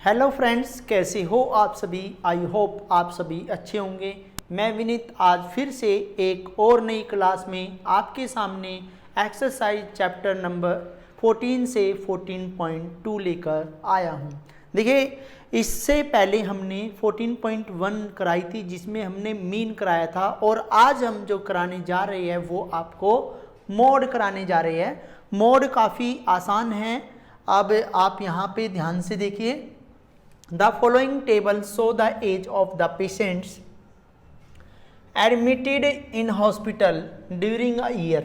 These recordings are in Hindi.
हेलो फ्रेंड्स, कैसे हो आप सभी। आई होप आप सभी अच्छे होंगे। मैं विनीत आज फिर से एक और नई क्लास में आपके सामने एक्सरसाइज चैप्टर नंबर 14 से 14.2 लेकर आया हूं। देखिए, इससे पहले हमने 14.1 कराई थी जिसमें हमने मीन कराया था, और आज हम जो कराने जा रहे हैं वो आपको मोड कराने जा रहे हैं। मोड काफ़ी आसान है। अब आप यहाँ पे ध्यान से देखिए। The following table show the age of the patients admitted in hospital during a year।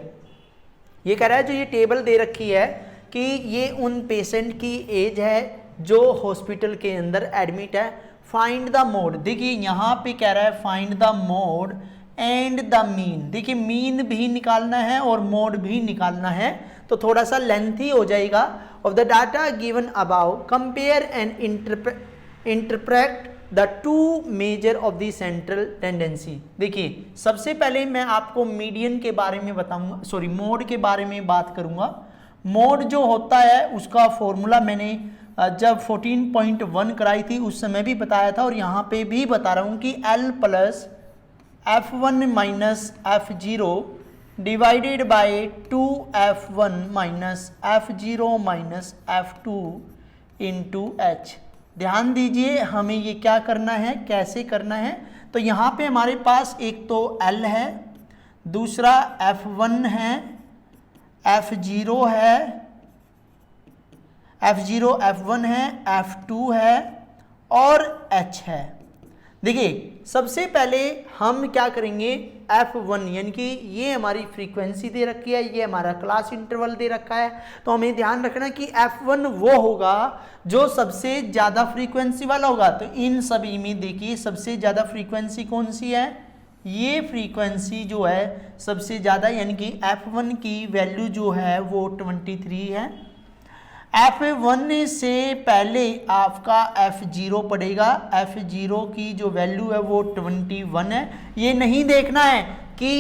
ये कह रहा है, जो ये टेबल दे रखी है कि ये उन पेशेंट की एज है जो हॉस्पिटल के अंदर एडमिट है। Find the mode. देखिए यहाँ पे कह रहा है find the mode and the mean. देखिए मीन भी निकालना है और मोड भी निकालना है, तो थोड़ा सा लेंथी हो जाएगा। Of the data given about compare and interpret the two measure of the central tendency. देखिए सबसे पहले मैं आपको मीडियन के बारे में बताऊंगा, सॉरी मोड के बारे में बात करूंगा। मोड जो होता है उसका फॉर्मूला मैंने जब 14.1 कराई थी उस समय भी बताया था, और यहाँ पे भी बता रहा हूँ कि L plus F1 minus F0 divided by 2F1 minus F0 minus F2 into H। ध्यान दीजिए हमें ये क्या करना है, कैसे करना है। तो यहाँ पे हमारे पास एक तो L है, दूसरा F1 है, F0 है, F0 F1 है, F2 है और H है। देखिए सबसे पहले हम क्या करेंगे, F1 यानी कि ये हमारी फ्रीक्वेंसी दे रखी है, ये हमारा क्लास इंटरवल दे रखा है, तो हमें ध्यान रखना कि F1 वो होगा जो सबसे ज़्यादा फ्रीक्वेंसी वाला होगा। तो इन सभी में देखिए सबसे ज़्यादा फ्रीक्वेंसी कौन सी है, ये फ्रीक्वेंसी जो है सबसे ज़्यादा, यानी कि F1 की वैल्यू जो है वो 23 है। F1 से पहले आपका F0 पड़ेगा, F0 की जो वैल्यू है वो 21 है। ये नहीं देखना है कि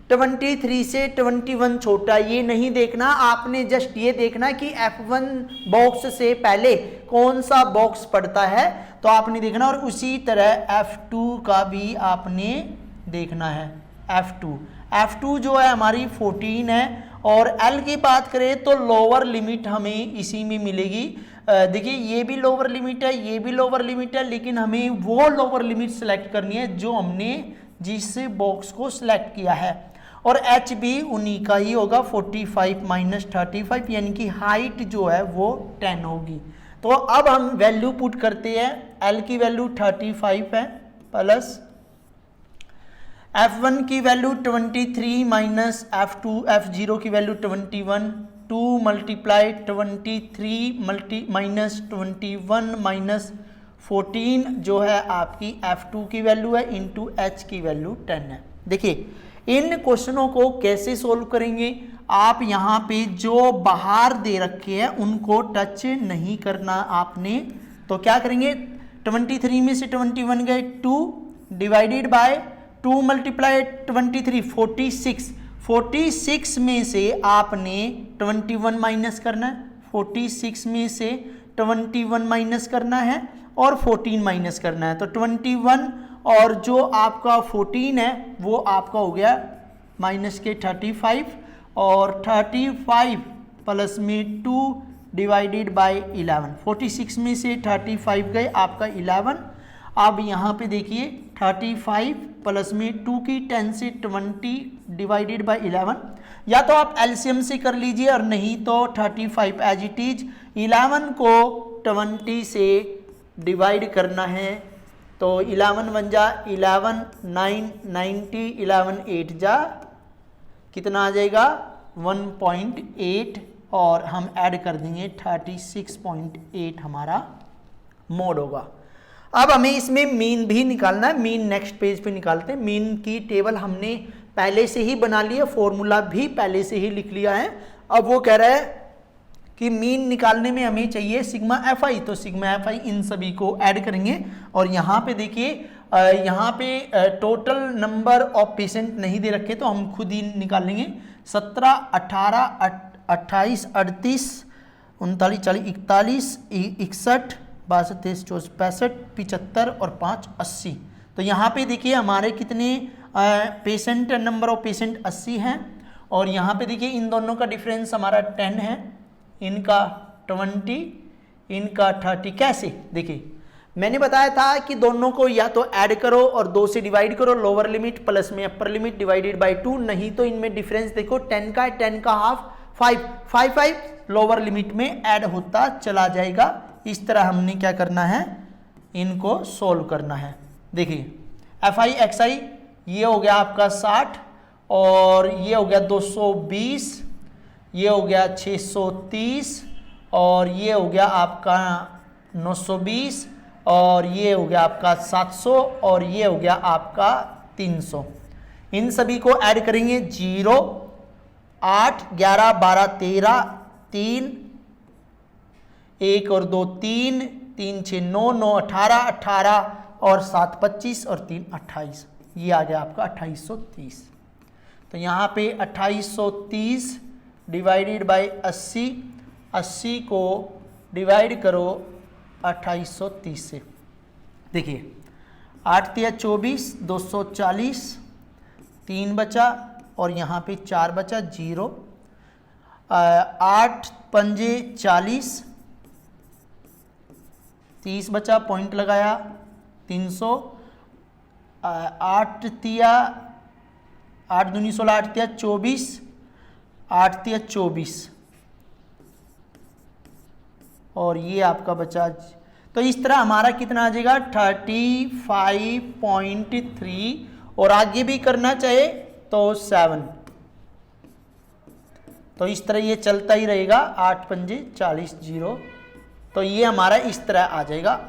23 से 21 छोटा, ये नहीं देखना, आपने जस्ट ये देखना कि F1 बॉक्स से पहले कौन सा बॉक्स पड़ता है, तो आपने देखना। और उसी तरह F2 का भी आपने देखना है। F2 जो है हमारी 14 है। और L की बात करें तो लोअर लिमिट हमें इसी में मिलेगी। देखिए ये भी लोअर लिमिट है, ये भी लोअर लिमिट है, लेकिन हमें वो लोअर लिमिट सेलेक्ट करनी है जो हमने जिस बॉक्स को सिलेक्ट किया है। और H भी उन्हीं का ही होगा, 45 माइनस 35, यानी कि हाइट जो है वो 10 होगी। तो अब हम वैल्यू पुट करते हैं। L की वैल्यू 35 है, प्लस F1 की वैल्यू 23 माइनस F0 की वैल्यू 21, 2 मल्टीप्लाई 23 माइनस 21 माइनस 14 जो है आपकी F2 की वैल्यू है, इंटू H की वैल्यू 10 है। देखिए इन क्वेश्चनों को कैसे सोल्व करेंगे, आप यहाँ पे जो बाहर दे रखे हैं उनको टच नहीं करना आपने। तो क्या करेंगे, 23 में से 21 गए, 2 डिवाइडेड बाय 2 मल्टीप्लाई 23 46 में से आपने 21 माइनस करना है, 46 में से 21 माइनस करना है और 14 माइनस करना है। तो 21 और जो आपका 14 है वो आपका हो गया माइनस के 35, और 35 प्लस में 2 डिवाइडेड बाय 11। 46 में से 35 गए आपका 11। अब यहाँ पे देखिए 35 प्लस में 2 की 10 से 20 डिवाइडेड बाय 11, या तो आप एलसीएम से कर लीजिए और नहीं तो 35 एज इट इज। 11 को 20 से डिवाइड करना है, तो 11 1 जा 11, 9 90, 11 8 जा कितना आ जाएगा 1.8, और हम ऐड कर देंगे 36.8 हमारा मोड होगा। अब हमें इसमें मीन भी निकालना है। मीन नेक्स्ट पेज पे निकालते हैं। मीन की टेबल हमने पहले से ही बना ली है, फॉर्मूला भी पहले से ही लिख लिया है। अब वो कह रहा है कि मीन निकालने में हमें चाहिए सिग्मा FI, तो सिग्मा FI इन सभी को ऐड करेंगे। और यहाँ पे देखिए यहाँ पे टोटल नंबर ऑफ पेशेंट नहीं दे रखे, तो हम खुद ही निकाल लेंगे। 17 18 28 38 39 40 41 41 62, 23, 24, 65, 75 और 5, 80। तो यहाँ पे देखिए हमारे कितने पेशेंट, नंबर ऑफ पेशेंट 80 हैं, और यहाँ पे देखिए इन दोनों का डिफरेंस हमारा 10 है, इनका 20, इनका 30। कैसे? देखिए मैंने बताया था कि दोनों को या तो ऐड करो और 2 से डिवाइड करो, लोअर लिमिट प्लस में अपर लिमिट डिवाइडेड बाय 2, नहीं तो इनमें डिफरेंस देखो 10 का है, 10 का हाफ 5, 5 5 लोअर लिमिट में ऐड होता चला जाएगा। इस तरह हमने क्या करना है, इनको सोल्व करना है। देखिए FI XI ये हो गया आपका 60, और ये हो गया 220, ये हो गया 630, और ये हो गया आपका 920, और ये हो गया आपका 700, और ये हो गया आपका 300। इन सभी को ऐड करेंगे 0, 8, 11, 12, 13, 3, 1 और 2 3, 3 6 9, 9 18, 18 और 7 25 और 3 28। ये आ गया आपका 2830। तो यहाँ पे 2830 डिवाइडेड बाय 80, 80 को डिवाइड करो 2830 से। देखिए 8 तिया 24, 240, 3 बचा और यहाँ पे 4 बचा, 0, 8 पंजे 40, 30 बचा, पॉइंट लगाया, 300, 8 तिया 8 दूनी 16, 8 तिया 24, 8 तिया 24, और ये आपका बचा। तो इस तरह हमारा कितना आ जाएगा 35.3, और आगे भी करना चाहे तो 7। तो इस तरह ये चलता ही रहेगा, 8 पंजे 40, 0। तो ये हमारा इस तरह आ जाएगा।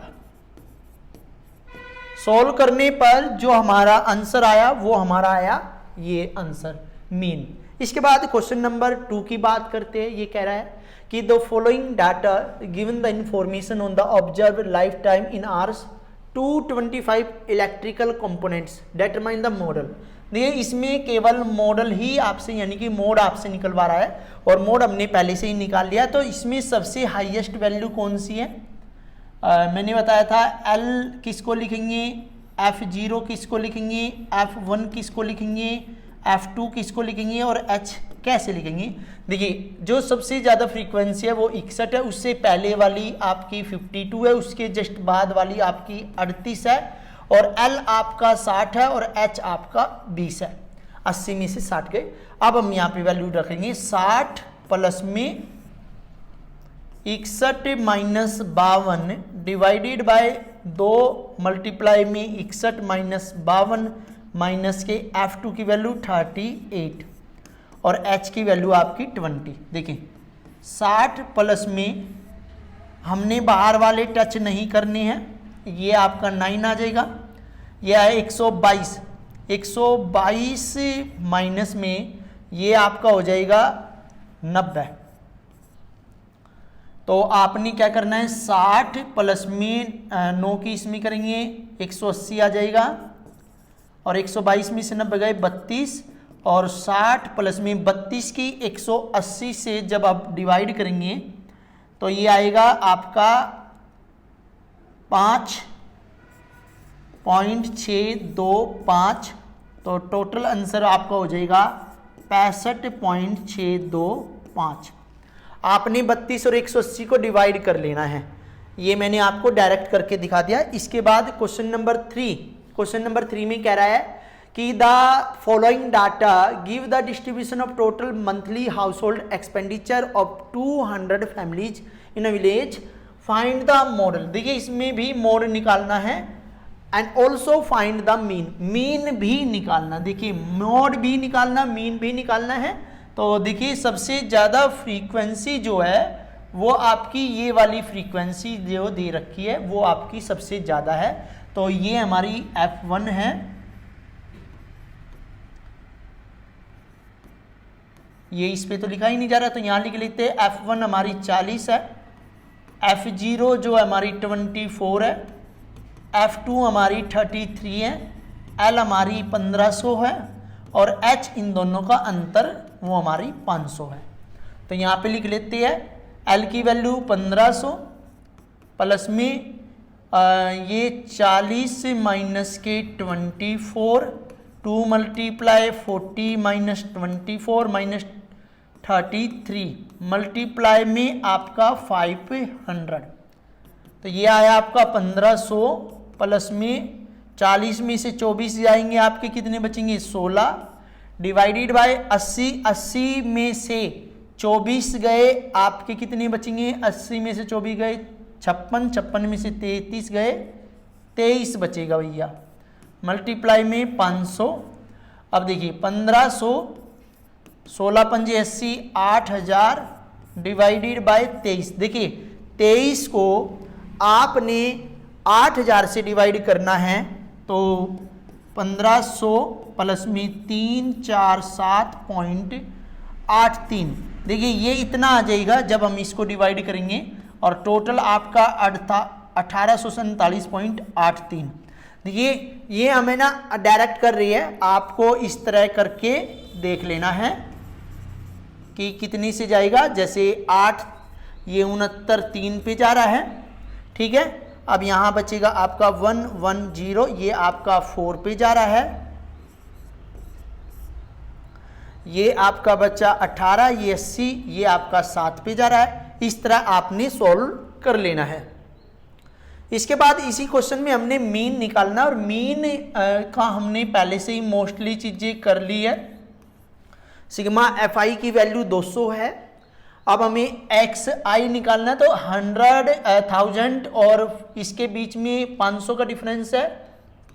सोल्व करने पर जो हमारा आंसर आया वो हमारा आया ये आंसर मीन। इसके बाद क्वेश्चन नंबर 2 की बात करते हैं। ये कह रहा है कि the following data given the information on the observe life time in hours 225 electrical components determine the model. देखिए इसमें केवल मॉडल ही आपसे यानी कि मोड आपसे निकलवा रहा है, और मोड हमने पहले से ही निकाल लिया। तो इसमें सबसे हाईएस्ट वैल्यू कौन सी है? मैंने बताया था L किसको लिखेंगे, F0 किसको लिखेंगे, F1 किसको लिखेंगे, F2 किसको लिखेंगे, और H कैसे लिखेंगे। देखिए जो सबसे ज़्यादा फ्रीक्वेंसी है वो 61 है, उससे पहले वाली आपकी 52 है, उसके जस्ट बाद वाली आपकी 38 है, और L आपका 60 है, और H आपका 20 है। 80 में से 60 गए। अब हम यहाँ पे वैल्यू रखेंगे 60 प्लस में 61 माइनस 52 डिवाइडेड बाय 2 मल्टीप्लाई में 61 माइनस 52 माइनस के F2 की वैल्यू 38 और H की वैल्यू आपकी 20। देखिए 60 प्लस में हमने बाहर वाले टच नहीं करने हैं, ये आपका 9 आ जाएगा। यह है 122, 122 माइनस में ये आपका हो जाएगा 90। तो आपने क्या करना है 60 प्लस में 9 की इसमें करेंगे 180 आ जाएगा, और 122 में से 90 गए 32, और 60 प्लस में 32 की 180 से जब आप डिवाइड करेंगे तो ये आएगा आपका 5.625। तो टोटल आंसर आपका हो जाएगा 65.625। आपने 32 और 180 को डिवाइड कर लेना है, ये मैंने आपको डायरेक्ट करके दिखा दिया। इसके बाद क्वेश्चन नंबर 3, क्वेश्चन नंबर 3 में कह रहा है कि the following data give the distribution of total monthly house hold expenditure of 200 families in a village, find the model. देखिए इसमें भी मोड निकालना है and also find the mean, mean भी निकालना। देखिए मोड भी निकालना, मीन भी निकालना है। तो देखिए सबसे ज़्यादा फ्रीक्वेंसी जो है वो आपकी ये वाली फ्रीक्वेंसी जो दे रखी है वो आपकी सबसे ज़्यादा है। तो ये हमारी F1 है, ये इस पे तो लिखा ही नहीं जा रहा तो यहाँ लिख लेते हैं। F1 हमारी 40 है, F0 जो हमारी 24 है, F2 हमारी 33 है, L हमारी 1500 है, और H इन दोनों का अंतर वो हमारी 500 है। तो यहाँ पे लिख लेते हैं L की वैल्यू 1500, प्लस में ये 40 से माइनस के 24, 2 मल्टीप्लाई 40 माइनस 24 माइनस 33 मल्टीप्लाई में आपका 500, तो ये आया आपका 1500 प्लस में 40 में से 24 जाएंगे आपके कितने बचेंगे 16 डिवाइडेड बाय 80, 80 में से 24 गए आपके कितने बचेंगे 80 में से 24 गए 56, 56 में से 33 गए 23 बचेगा भैया मल्टीप्लाई में 500। अब देखिए 1500 16 पंजे 80 8000 डिवाइडेड बाय 23। देखिए 23 को आपने 8000 से डिवाइड करना है तो 1500 प्लस में 347.83। देखिए ये इतना आ जाएगा जब हम इसको डिवाइड करेंगे और टोटल आपका 1847.83। देखिए ये हमें ना डायरेक्ट कर रही है, आपको इस तरह करके देख लेना है कि कितनी से जाएगा। जैसे 8 ये 69 3 पे जा रहा है, ठीक है। अब यहाँ बचेगा आपका 110, ये आपका 4 पे जा रहा है, ये आपका बच्चा 18, ये 80, ये आपका 7 पे जा रहा है। इस तरह आपने सॉल्व कर लेना है। इसके बाद इसी क्वेश्चन में हमने मीन निकालना, और मीन का हमने पहले से ही मोस्टली चीजें कर ली है। सिग्मा एफ आई की वैल्यू 200 है। अब हमें एक्स आई निकालना है, तो 100,000 और इसके बीच में 500 का डिफरेंस है,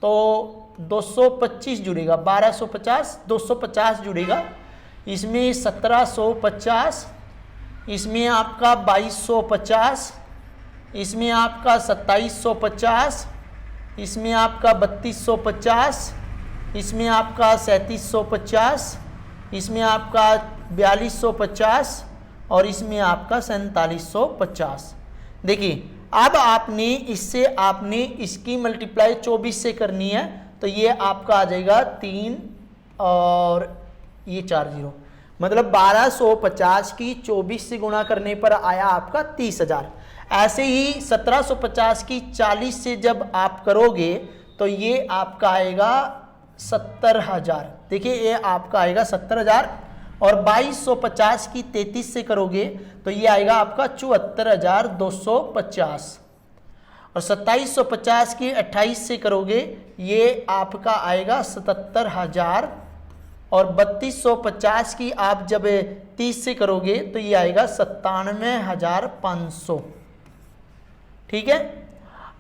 तो 225 जुड़ेगा, 1250 250 जुड़ेगा, इसमें 1750, इसमें आपका 2250, इसमें आपका 2750, इसमें आपका 3250, इसमें आपका 3750, इसमें आपका 4250 और इसमें आपका 4750। देखिए अब आपने इससे आपने इसकी मल्टीप्लाई 24 से करनी है, तो ये आपका आ जाएगा 3 और ये 40, मतलब 1250 की 24 से गुणा करने पर आया आपका 30,000। ऐसे ही 1750 की 40 से जब आप करोगे तो ये आपका आएगा 70,000। देखिए ये आपका आएगा 70,000, और 2250 की 33 से करोगे तो ये आएगा आपका 74,250, और 2750 की 28 से करोगे ये आपका आएगा 77,000, और 3250 की आप जब 30 से करोगे तो ये आएगा 97,500। ठीक है।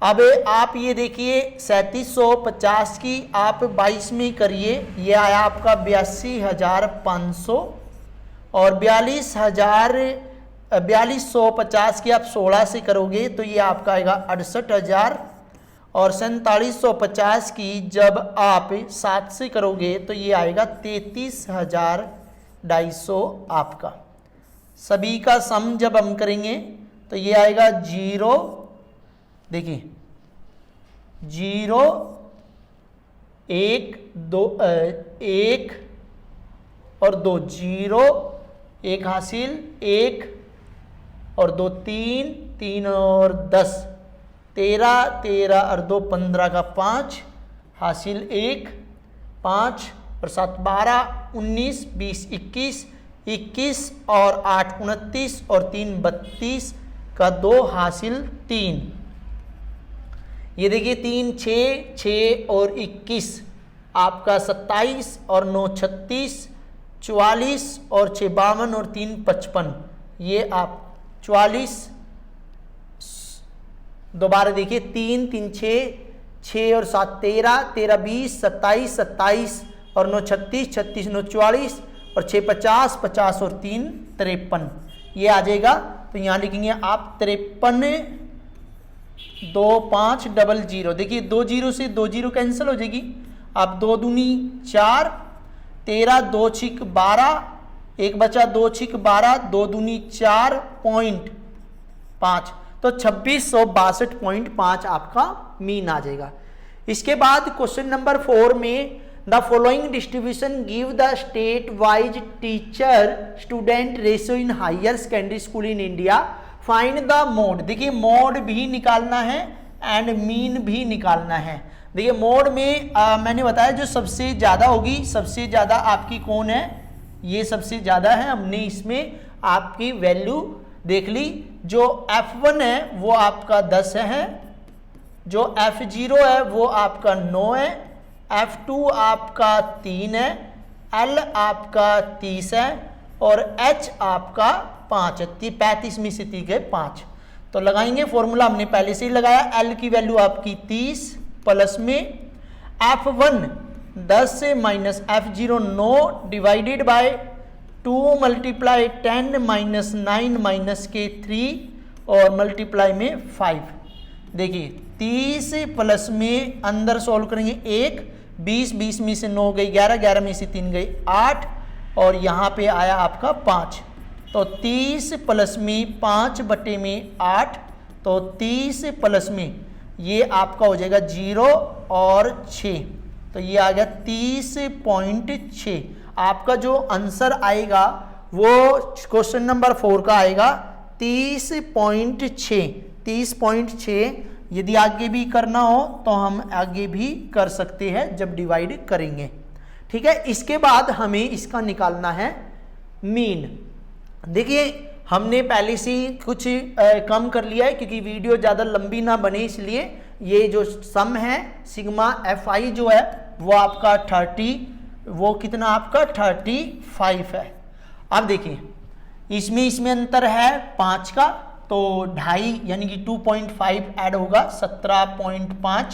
अब आप ये देखिए 3750 की आप 22 में करिए, ये आया आपका 82,500, और 4250 की आप 16 से करोगे तो ये आपका आएगा 68,000, और 4750 की जब आप 7 से करोगे तो ये आएगा 33,250 आपका। सभी का सम जब हम करेंगे तो ये आएगा 0, देखिए 0 1 2 1 और 2 0 1 हासिल 1 और 2 3 3 और 10 13 13 और 2 15 का 5 हासिल 1 5 और 7 12 19 20 21 21 और 8 29 और 3 32 का 2 हासिल 3। ये देखिए 3 6 6 और 21 आपका 27 और 9 36 44 और 6 52 और 3 55। ये आप 44, दोबारा देखिए 3 3 6 6 और 7 13 13 20 27 27 और 9 36 36 9 44 और 6 50 50 और 3 53। ये आ जाएगा, तो यहाँ लिखेंगे आप 53 2 5 00। देखिए 2 0 से 2 0 कैंसिल हो जाएगी। आप 2 दूनी 4 13 2 छिक 12 एक बचा 2 छिक 12 2 दूनी 4.5, तो 2662.5 आपका मीन आ जाएगा। इसके बाद क्वेश्चन नंबर 4 में the following distribution give the state wise teacher student ratio in higher secondary school in India find the mode, देखिए मोड भी निकालना है एंड मीन भी निकालना है। देखिए मोड में मैंने बताया जो सबसे ज़्यादा होगी, सबसे ज़्यादा आपकी कौन है, ये सबसे ज़्यादा है, हमने इसमें आपकी वैल्यू देख ली। जो F1 है वो आपका 10 है, जो F0 है वो आपका 9 है, F2 आपका 3 है, L आपका 30 है और H आपका 5 है। 35 में से 3 गए 5, तो लगाएंगे फॉर्मूला हमने पहले से ही लगाया। L की वैल्यू आपकी 30 प्लस में F1 10 से minus F0 9 divided by 2 multiply 10 minus 9 minus के 3 और मल्टीप्लाई में 5। देखिए 30 प्लस में अंदर सॉल्व करेंगे 1, 20 में से 9 गई 11, 11 में से 3 गई 8 और यहाँ पे आया आपका 5। तो 30 प्लस में 5 बटे में 8, तो 30 प्लस में ये आपका हो जाएगा 0 और 6, तो ये आ गया 30.6। आपका जो आंसर आएगा वो क्वेश्चन नंबर 4 का आएगा 30.6। 30.6 यदि आगे भी करना हो तो हम आगे भी कर सकते हैं जब डिवाइड करेंगे। ठीक है, इसके बाद हमें इसका निकालना है मीन। देखिए हमने पहले से ही कुछ कम कर लिया है क्योंकि वीडियो ज़्यादा लंबी ना बने, इसलिए ये जो सम है सिग्मा FI जो है वो आपका 30, वो कितना आपका 35 है। अब देखिए इसमें अंतर है 5 का, तो 2.5 यानी कि 2.5 ऐड होगा 17.5,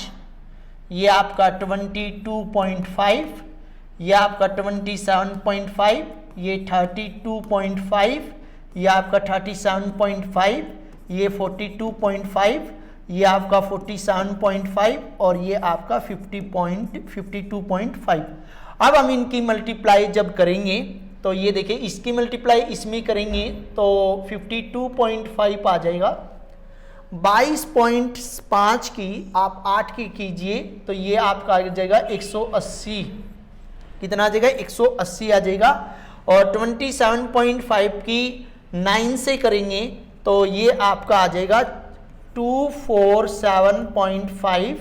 ये आपका 22.5, ये आपका 27.5, ये 32.5, ये आपका 37.5, ये 42.5, ये आपका 47.5 और ये आपका 52.5। अब हम इनकी मल्टीप्लाई जब करेंगे तो ये देखिए इसकी मल्टीप्लाई इसमें करेंगे तो 52.5 आ जाएगा। 22.5 की आप 8 की कीजिए तो ये आपका आ जाएगा 180। कितना आ जाएगा 180 आ जाएगा। और 27.5 की 9 से करेंगे तो ये आपका आ जाएगा 247.5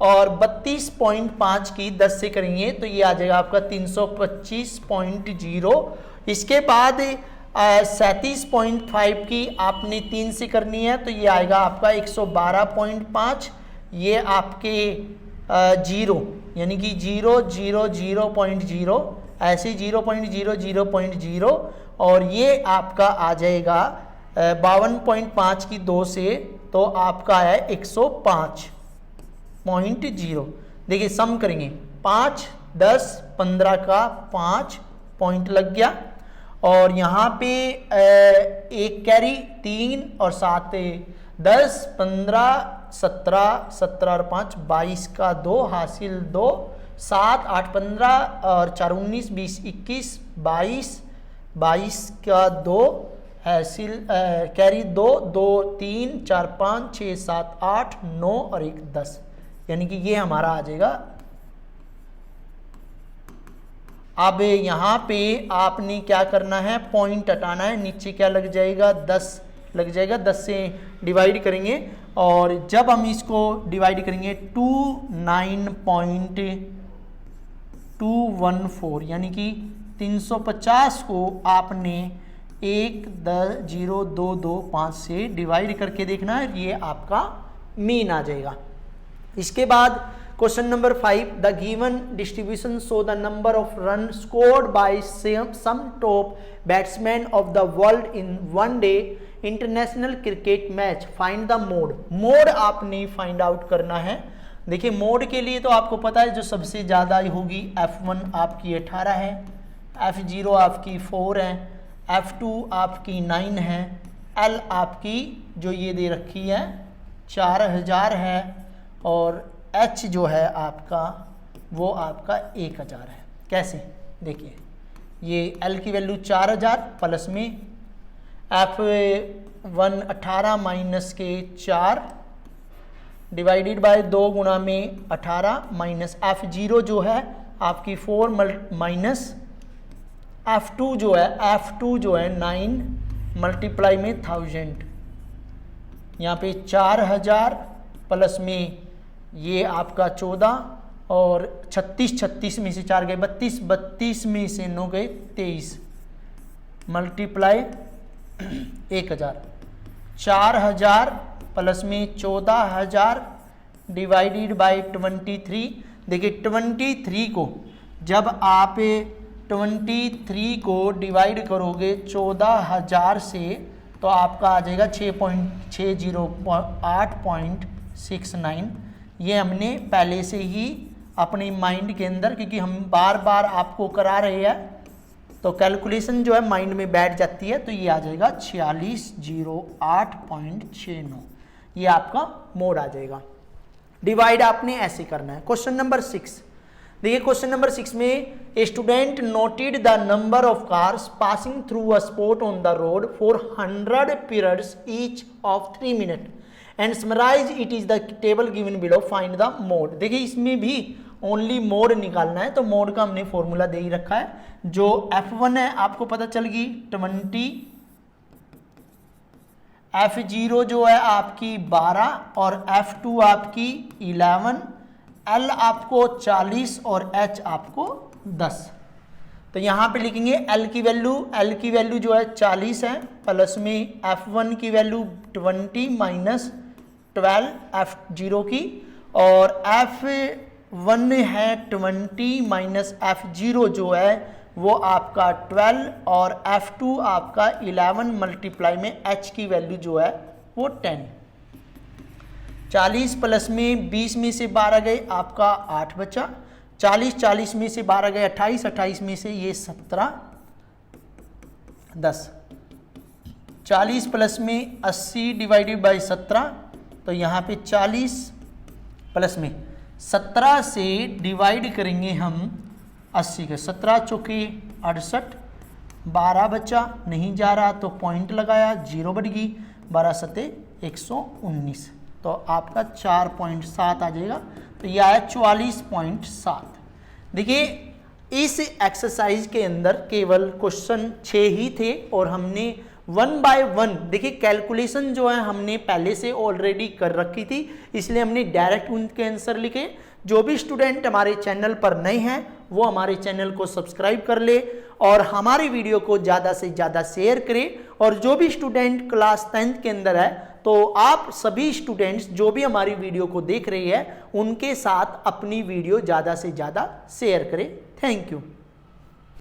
और 32.5 की 10 से करेंगे तो ये आ जाएगा आपका 325.0। इसके बाद 37.5 की आपने 3 से करनी है तो ये आएगा आपका 112.5, ये आपके 0 यानी कि 0.0 ऐसे 0.0 और ये आपका आ जाएगा 52.5 की 2 से तो आपका है 105.0। देखिए सम करेंगे 5, 10, 15 का 5 पॉइंट लग गया और यहाँ पे एक कैरी 3 और 7 10, 15, 17, 17 और 5 22 का 2 हासिल 2, 7, 8, 15 और 4, 19, 20, 21, 22 का 2 हासिल कैरी 2, 2, 3, 4, 5, 6, 7, 8, 9 और 1 10, यानी कि ये हमारा आ जाएगा। अब यहाँ पे आपने क्या करना है, पॉइंट हटाना है, नीचे क्या लग जाएगा 10 लग जाएगा, 10 से डिवाइड करेंगे और जब हम इसको डिवाइड करेंगे 29.214 यानी कि 350 को आपने 1.0225 से डिवाइड करके देखना है, ये आपका मीन आ जाएगा। इसके बाद question number 5, the given distribution show the number of run scored by some top batsman of the world in one day international cricket match, find the mode. Mode आपने फाइंड आउट करना है। देखिए मोड के लिए तो आपको पता है जो सबसे ज़्यादा होगी F1 आपकी 18 है, F0 आपकी 4 है, F2 आपकी 9 है, L आपकी जो ये दे रखी है 4000 है और H जो है आपका वो आपका 1000 है। कैसे देखिए ये L की वैल्यू 4000 प्लस में F1 18 माइनस के 4 डिवाइडेड बाय 2 गुणा में 18 माइनस F0 जो है आपकी 4 माइनस F2 जो है 9 मल्टीप्लाई में 1000 यहाँ पे 4000 प्लस में ये आपका 14 और 36 में से 4 गए 32 में से 9 गए 23 मल्टीप्लाई 1000 4000 प्लस में 14000 डिवाइडेड बाय 23। देखिए 23 को जब आप 23 को डिवाइड करोगे 14000 से तो आपका आ जाएगा 8.69। ये हमने पहले से ही अपनी माइंड के अंदर, क्योंकि हम बार बार आपको करा रहे हैं तो कैलकुलेशन जो है माइंड में बैठ जाती है, तो ये आ जाएगा 4608.69। ये आपका मोड आ जाएगा। डिवाइड आपने ऐसे करना है। क्वेश्चन नंबर 6 देखिए, क्वेश्चन नंबर 6 में a student noted the number of cars passing through a spot on the road for 100 periods each of 3 minute and summarise it is the table given below, find the mode. देखिए इसमें भी ओनली मोड निकालना है, तो मोड का हमने फॉर्मूला दे ही रखा है। जो F1 है आपको पता चल गई 20, F0 जो है आपकी 12 और F2 आपकी 11, L आपको 40 और H आपको 10। तो यहाँ पे लिखेंगे L की वैल्यू जो है 40 है, प्लस में F1 की वैल्यू 20 माइनस 12 F0 की, और F1 है 20 माइनस F0 जो है वो आपका 12 और F2 आपका 11 मल्टीप्लाई में H की वैल्यू जो है वो 10। 40 प्लस में 20 में से 12 गए आपका 8 बचा, 40 में से 12 गए 28 में से ये 17 10। 40 प्लस में 80 डिवाइडेड बाई 17, तो यहाँ पे 40 प्लस में 17 से डिवाइड करेंगे हम 80 के, 17 चौके 68, 12 बचा नहीं जा रहा तो पॉइंट लगाया, 0 बढ़ गई, 12 सते 119, तो आपका 4.7 आ जाएगा। तो यह है 44.7। देखिए इस एक्सरसाइज के अंदर केवल क्वेश्चन 6 ही थे और हमने 1 बाय 1 देखिए कैलकुलेशन जो है हमने पहले से ऑलरेडी कर रखी थी, इसलिए हमने डायरेक्ट उनके आंसर लिखे। जो भी स्टूडेंट हमारे चैनल पर नए हैं वो हमारे चैनल को सब्सक्राइब कर ले और हमारी वीडियो को ज़्यादा से ज़्यादा शेयर करें। और जो भी स्टूडेंट क्लास 10th के अंदर है तो आप सभी स्टूडेंट्स जो भी हमारी वीडियो को देख रही है उनके साथ अपनी वीडियो ज़्यादा से ज़्यादा शेयर करें। Thank you.